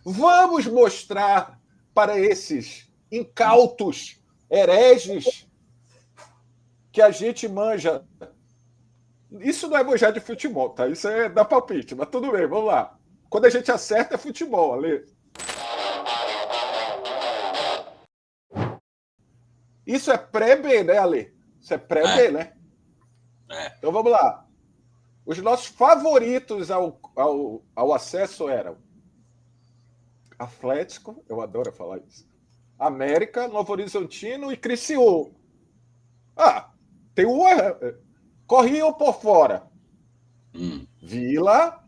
Vamos mostrar para esses incautos, hereges, que a gente manja. Isso não é manjar de futebol, tá? Isso é dar palpite, mas tudo bem, vamos lá. Quando a gente acerta, é futebol, Ale. Isso é pré-B, né, Ale? Isso é pré-B, né? Então vamos lá. Os nossos favoritos ao acesso eram Atlético, eu adoro falar isso, América, Novo Horizontino e Criciúma. Tem um. Corriam por fora. Vila,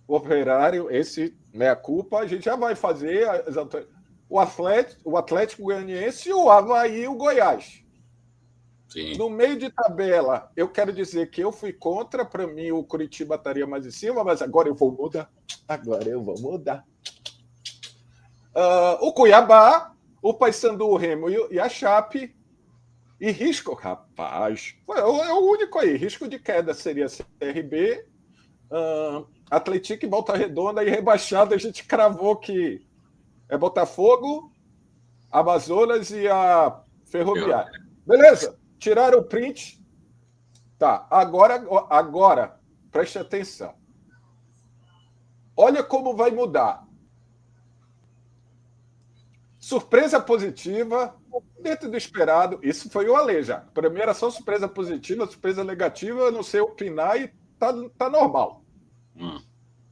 Operário, esse meia-culpa, a gente já vai fazer o Atlético Goianiense, o Avaí e o Goiás. Sim. No meio de tabela, eu quero dizer que eu fui contra, para mim o Curitiba estaria mais em cima, mas agora eu vou mudar. O Cuiabá, o Paysandu, o Remo e a Chape. E risco, rapaz, é o único aí. Risco de queda seria CRB, Atlético e Volta Redonda, e rebaixado a gente cravou que é Botafogo, Amazonas e a Ferroviária. Beleza? Tiraram o print. Tá, agora preste atenção. Olha como vai mudar. Surpresa positiva, dentro do esperado. Isso foi o Ale já. Para mim era só surpresa positiva, surpresa negativa, eu não sei opinar e tá normal.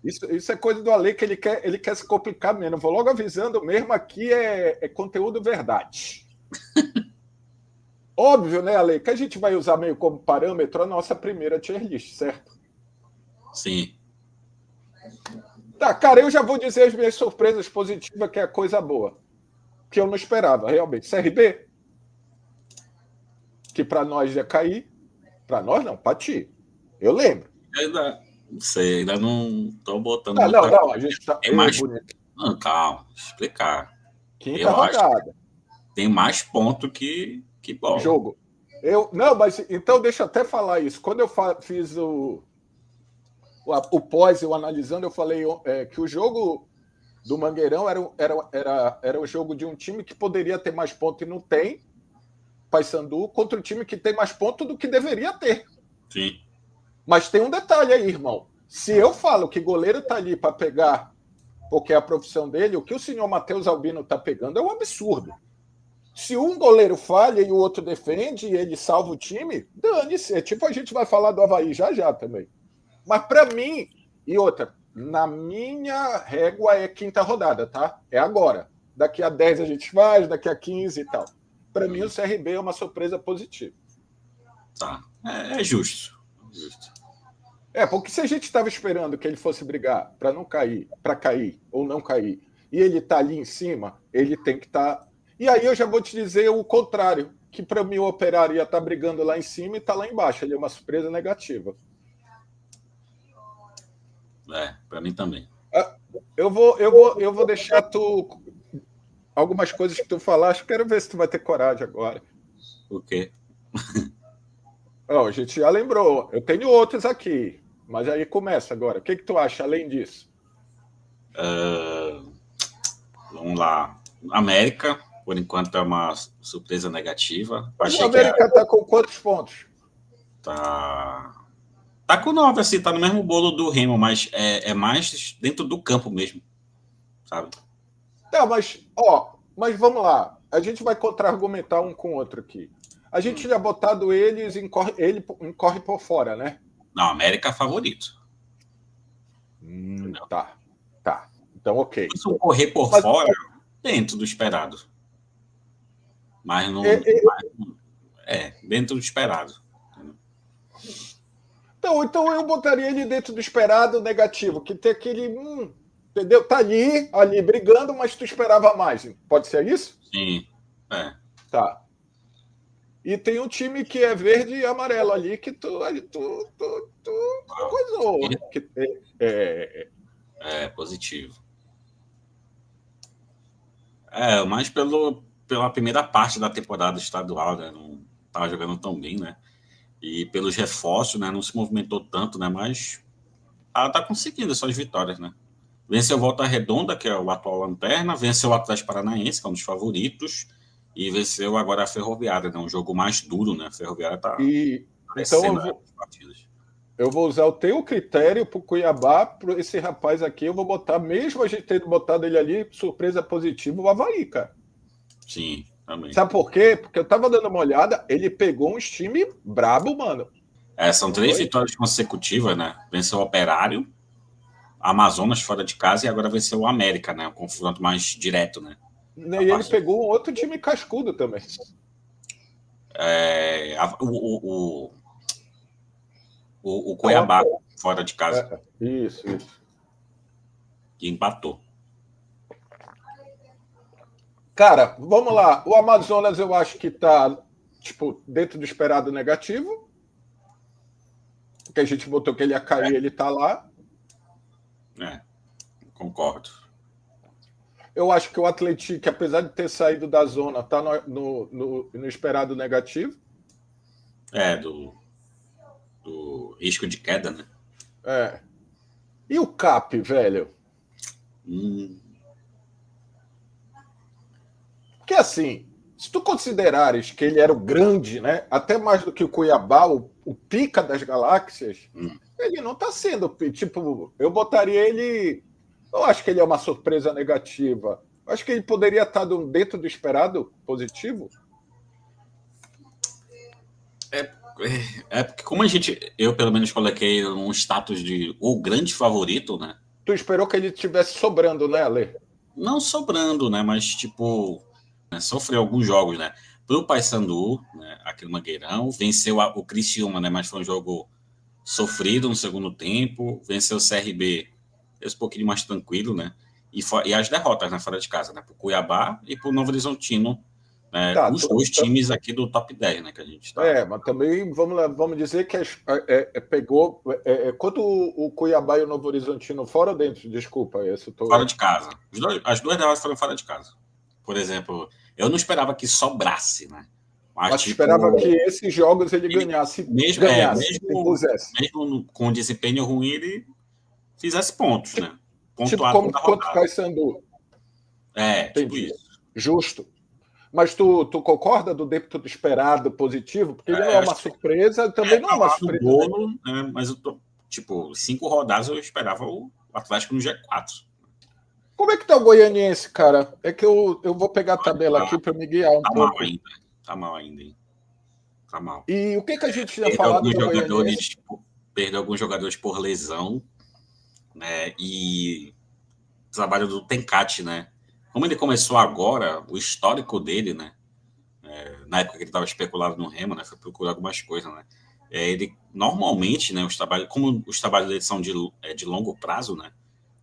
Isso é coisa do Ale, que ele quer se complicar mesmo. Vou logo avisando mesmo, aqui é conteúdo verdade. Óbvio, né, Ale, que a gente vai usar meio como parâmetro a nossa primeira tier list, certo? Sim. Tá, cara, eu já vou dizer as minhas surpresas positivas, que é a coisa boa. Que eu não esperava, realmente. CRB, que para nós ia cair. Para nós não, para ti. Eu lembro. Não sei, ainda não estou botando. Não, a gente tá. Mais... Não, calma, explicar. Quinta rodada. Tem mais ponto que bola. Jogo. Não, mas então deixa eu até falar isso. Quando eu fiz o pós, eu analisando, eu falei que o jogo do Mangueirão era o jogo de um time que poderia ter mais ponto e não tem, Paysandu, contra um time que tem mais ponto do que deveria ter. Sim. Mas tem um detalhe aí, irmão. Se eu falo que goleiro tá ali para pegar, porque é a profissão dele, o que o senhor Matheus Albino tá pegando é um absurdo. Se um goleiro falha e o outro defende e ele salva o time, dane-se. É tipo a gente vai falar do Avaí já também. Mas para mim, e outra, na minha régua é quinta rodada, tá? É agora. Daqui a 10 a gente faz, daqui a 15 e tal. Para mim, o CRB é uma surpresa positiva. Tá. É justo. Porque se a gente estava esperando que ele fosse brigar para não cair, para cair ou não cair, e ele está ali em cima, ele tem que estar. E aí eu já vou te dizer o contrário, que para mim o Operário ia estar brigando lá em cima e está lá embaixo. Ele é uma surpresa negativa. Para mim também. Eu vou deixar tu algumas coisas que tu falaste. Quero ver se tu vai ter coragem agora. O quê? A gente já lembrou. Eu tenho outros aqui, mas aí começa agora. O que tu acha além disso? Vamos lá. América, por enquanto, é uma surpresa negativa. Mas a América está com quantos pontos? Tá com 9, assim, tá no mesmo bolo do Remo, mas é mais dentro do campo mesmo, sabe? Não, mas vamos lá. A gente vai contra-argumentar um com o outro aqui. A gente tinha botado ele corre por fora, né? Não, América é favorito. Tá. Então, ok. Se eu correr por fora, dentro do esperado. Mas não... dentro do esperado. Então eu botaria ele dentro do esperado negativo, que tem aquele... entendeu? Tá ali brigando, mas tu esperava mais. Pode ser isso? Sim. Tá. E tem um time que é verde e amarelo ali, que tu coisou. É positivo. Mais pela primeira parte da temporada estadual, né? Não estava jogando tão bem, né? E pelos reforços, né? Não se movimentou tanto, né? Mas ela tá conseguindo essas vitórias, né? Venceu Volta Redonda, que é o atual lanterna, venceu o Atlético Paranaense, que é um dos favoritos, e venceu agora a Ferroviária, né? Um jogo mais duro, né? A Ferroviária está Então crescendo as partidas. eu vou usar o teu critério para o Cuiabá, para esse rapaz aqui, eu vou botar, mesmo a gente tendo botado ele ali, surpresa positiva, o Avaí, cara. Sim, também. Sabe por quê? Porque eu tava dando uma olhada, ele pegou uns time brabo, mano. São 3 vitórias consecutivas, né? Venceu o Operário, Amazonas fora de casa e agora venceu o América, né? Um confronto mais direto, né? E ele pegou um outro time cascudo também. O Cuiabá fora de casa. Isso. Que empatou. Cara, vamos lá. O Amazonas eu acho que tá, tipo, dentro do esperado negativo. Porque a gente botou que ele ia cair, ele tá lá. Concordo. Eu acho que o Atlético, apesar de ter saído da zona, tá no esperado negativo. Do risco de queda, né? E o CAP, velho? Porque assim, se tu considerares que ele era o grande, né? Até mais do que o Cuiabá, o pica das galáxias, ele não tá sendo. Tipo, eu botaria ele. Eu acho que ele é uma surpresa negativa. Eu acho que ele poderia estar dentro do esperado positivo. Porque como eu pelo menos coloquei um status de o grande favorito, né? Tu esperou que ele estivesse sobrando, né, Ale? Não sobrando, né? Mas tipo, né, sofreu alguns jogos, né? Pro Paysandu, né, aqui no Mangueirão, venceu o Criciúma, né? Mas foi um jogo sofrido no segundo tempo, venceu o CRB, um pouquinho mais tranquilo, né? E as derrotas, né, fora de casa, né? Pro Cuiabá e pro Novo Horizontino, né? Tá, os dois times aqui do top 10, né? Que a gente tá. Mas também vamos dizer que pegou. Quanto o Cuiabá e o Novo Horizontino fora ou dentro? Desculpa, Fora de casa. As duas derrotas foram fora de casa. Por exemplo, eu não esperava que sobrasse, né? Mas tipo, esperava que esses jogos ele ganhasse. Mesmo com desempenho ruim, ele fizesse pontos, né? Tipo como contra o Paysandu. Tipo isso. Justo. Mas tu concorda do dentro do esperado positivo? Porque ele não é uma surpresa, também não é uma surpresa. Bolo, né? Mas eu tô, tipo, 5 rodadas eu esperava o Atlético no G4. Como é que tá o Goianiense, cara? É que eu vou pegar a tabela aqui para me guiar um pouco. Tá mal ainda, hein? Tá mal. E o que a gente tinha falado do Goianiense? Perdeu alguns jogadores por lesão, né? E o trabalho do Tencate, né? Como ele começou agora, o histórico dele, né? Na época que ele estava especulado no Remo, né? Foi procurar algumas coisas, né? Ele, normalmente, né? Como os trabalhos dele são de longo prazo, né?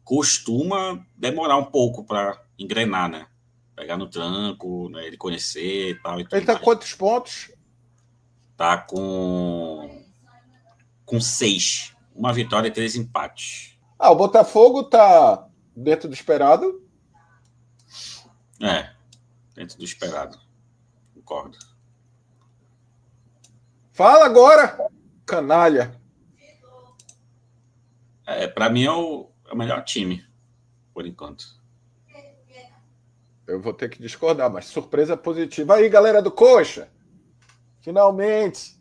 Costuma demorar um pouco para engrenar, né? Pegar no tranco, né? Ele conhecer e tal. Ele tá com quantos pontos? Tá com 6. Uma vitória e 3 empates. O Botafogo tá dentro do esperado? Dentro do esperado. Concordo. Fala agora, canalha. Para mim é o melhor time, por enquanto. Eu vou ter que discordar, mas surpresa positiva. Aí, galera do Coxa, finalmente.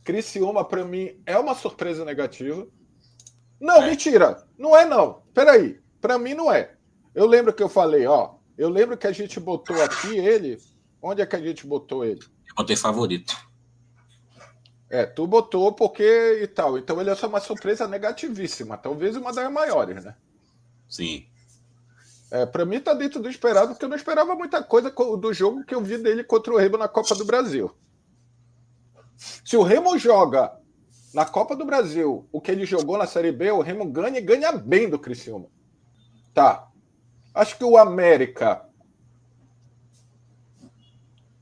Criciúma, para mim, é uma surpresa negativa. Não, mentira. Não é, não. Peraí. Para mim, não é. Eu lembro que eu falei, eu lembro que a gente botou aqui ele. Onde é que a gente botou ele? Eu botei favorito. Tu botou porque e tal. Então ele é só uma surpresa negativíssima. Talvez uma das maiores, né? Sim. Para mim tá dentro do esperado, porque eu não esperava muita coisa do jogo que eu vi dele contra o Remo na Copa do Brasil. Se o Remo joga na Copa do Brasil o que ele jogou na Série B, o Remo ganha e ganha bem do Criciúma. Tá. Acho que o América,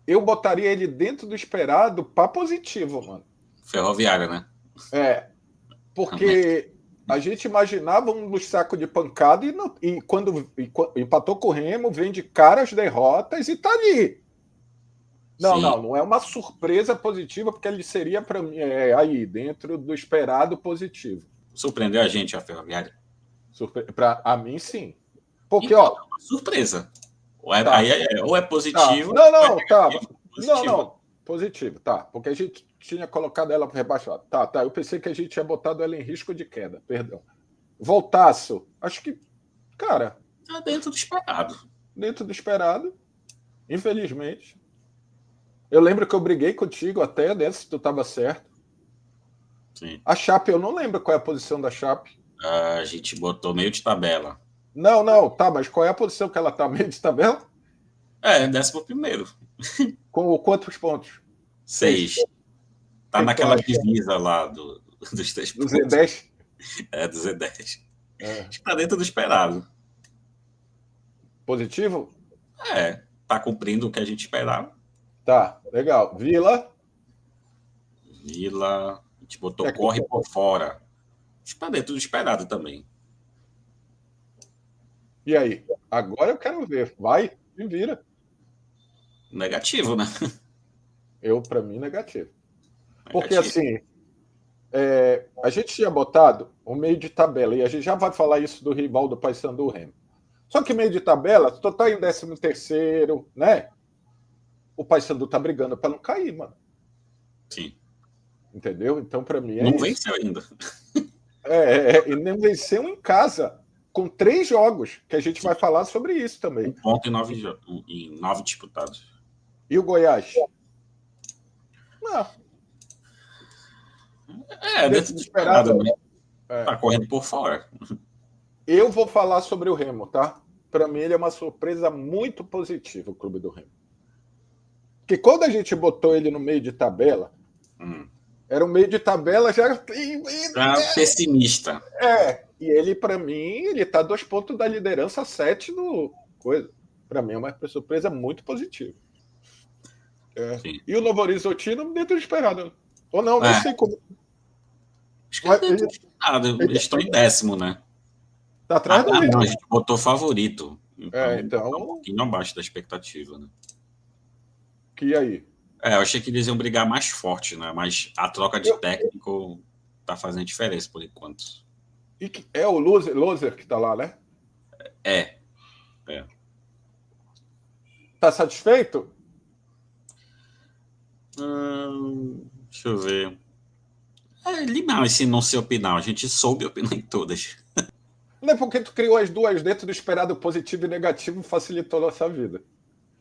eu botaria ele dentro do esperado para positivo, mano. Ferroviária, né? Porque a gente imaginava um saco de pancada e quando empatou com o Remo, vem de cara as derrotas e tá ali. Não é uma surpresa positiva, porque ele seria para mim aí, dentro do esperado positivo. Surpreendeu a gente, a Ferroviária? Para a mim, sim. Porque, então, ó. Surpresa. Ou é positivo. Tá. Não, tá. Não. Positivo, tá. Porque a gente tinha colocado ela rebaixada. Tá. Eu pensei que a gente tinha botado ela em risco de queda, perdão. Voltaço. Acho que, cara. Tá dentro do esperado. Dentro do esperado. Infelizmente. Eu lembro que eu briguei contigo até, né? Se tu tava certo. Sim. A Chape, eu não lembro qual é a posição da Chape. A gente botou meio de tabela. Não, tá, mas qual é a posição que ela tá meio de tabela? 11º. Com quantos pontos? 6. Tá naquela divisa lá dos 3 pontos. Do Z10? Do Z10. Acho que tá dentro do esperado. Positivo? Tá cumprindo o que a gente esperava. Tá, legal. Vila, a gente botou corre por fora. Acho que tá dentro do esperado também. E aí? Agora eu quero ver. Vai, me vira. Negativo, né? Para mim, negativo. Porque assim, a gente tinha botado o meio de tabela, e a gente já vai falar isso do rival do Paysandu, do Remo. Só que meio de tabela, tu tá em 13º, né? O Paysandu tá brigando para não cair, mano. Sim. Entendeu? Então, para mim, não venceu ainda. E nem venceu em casa, com 3 jogos, que a gente vai falar sobre isso também. 1 ponto em 9 disputados. E o Goiás? Não. Dentro do esperado, né? Tá correndo por fora. Eu vou falar sobre o Remo, tá? Para mim, ele é uma surpresa muito positiva, o clube do Remo. Porque quando a gente botou ele no meio de tabela, era um meio de tabela já pessimista. E ele, para mim, ele tá 2 pontos da liderança, 7 no coisa. Para mim, é uma surpresa muito positiva. E o Novo Horizontino dentro do esperado. Ou não, nem sei como. Acho que dentro do esperado. Eles estão em 10º, né? Tá atrás do não, a gente botou favorito. Então tá um pouquinho abaixo da expectativa, né? Que aí? Eu achei que eles iam brigar mais forte, né? Mas a troca de técnico tá fazendo diferença por enquanto. E é o Loser que tá lá, né? Tá satisfeito? Deixa eu ver. Limão esse não ser opinar. A gente soube opinar em todas. Não é porque tu criou as duas dentro do esperado positivo e negativo, facilitou a nossa vida.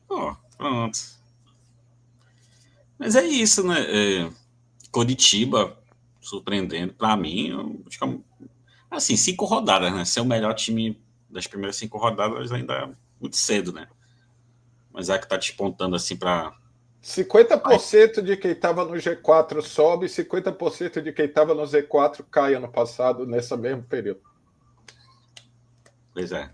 Pronto. Mas é isso, né? Curitiba, surpreendendo. Pra mim, eu acho que assim, 5 rodadas, né? Ser o melhor time das primeiras 5 rodadas ainda é muito cedo, né? Mas é que tá despontando assim pra... 50% de quem estava no G4 sobe, 50% de quem estava no Z4 cai ano passado, nesse mesmo período. Pois é.